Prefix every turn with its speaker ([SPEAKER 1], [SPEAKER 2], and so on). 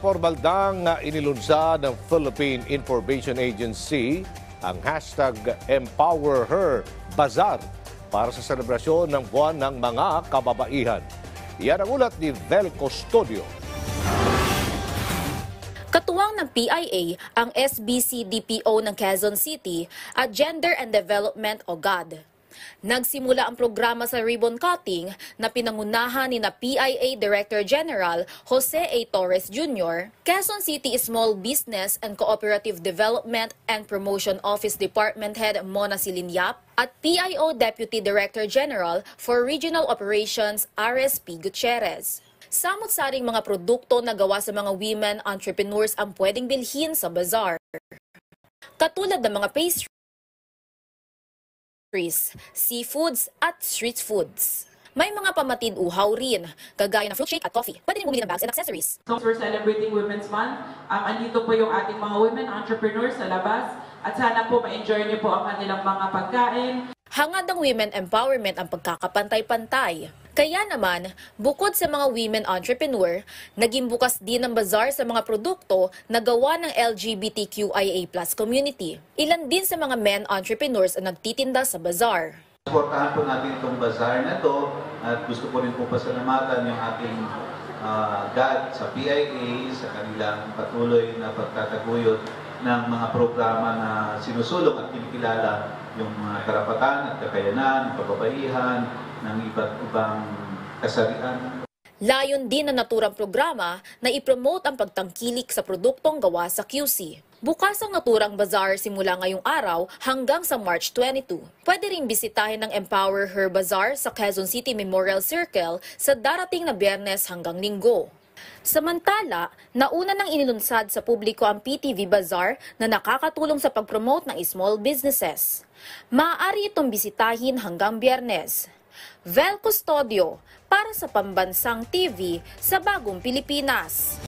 [SPEAKER 1] Formaldang inilunsad ng Philippine Information Agency ang hashtag #EmpowerHer Bazaar para sa selebrasyon ng Buwan ng Mga Kababaihan. Yan ang ulat ni Vel Custodio.
[SPEAKER 2] Katuwang ng PIA ang SBC-DPO ng Quezon City at Gender and Development o GAD. Nagsimula ang programa sa ribbon cutting na pinangunahan ni PIA Director General Jose A. Torres Jr., Quezon City Small Business and Cooperative Development and Promotion Office Department Head Mona Silinyap at PIO Deputy Director General for Regional Operations RSP Gutierrez. Samot-saring mga produkto na gawa sa mga women entrepreneurs ang pwedeng bilhin sa bazaar. Katulad ng mga pastries, seafoods at street foods. May mga pamatid-uhaw rin, kagaya ng fruit shake at coffee. Pwede rin bumili ng bags and accessories.
[SPEAKER 3] So we're celebrating Women's Month. Andito po yung ating mga women entrepreneurs sa labas. At sana po ma-enjoy niyo po ang kanilang mga pagkain.
[SPEAKER 2] Hangad ng women empowerment ang pagkakapantay-pantay. Kaya naman, bukod sa mga women entrepreneur, naging bukas din ang bazaar sa mga produkto na gawa ng LGBTQIA+ community. Ilan din sa mga men entrepreneurs ang nagtitinda sa bazaar.
[SPEAKER 4] Suportahan po natin itong bazaar na to at gusto ko rin po pasalamatan yung ating GAD sa PIA sa kanilang patuloy na pagtataguyod ng mga programa na sinusulong at kinikilala yung mga karapatan at kakayanan, kababaihan, ng iba't ibang kasarian.
[SPEAKER 2] Layon din ng naturang programa na ipromote ang pagtangkilik sa produktong gawa sa QC. Bukas ang naturang bazaar simula ngayong araw hanggang sa March 22. Pwede ring bisitahin ng EmpowerHer Bazaar sa Quezon City Memorial Circle sa darating na Biyernes hanggang Linggo. Samantala, nauna nang inilunsad sa publiko ang PTV Bazaar na nakakatulong sa pag-promote ng small businesses. Maaari itong bisitahin hanggang Biyernes. Vel Custodio para sa Pambansang TV sa Bagong Pilipinas.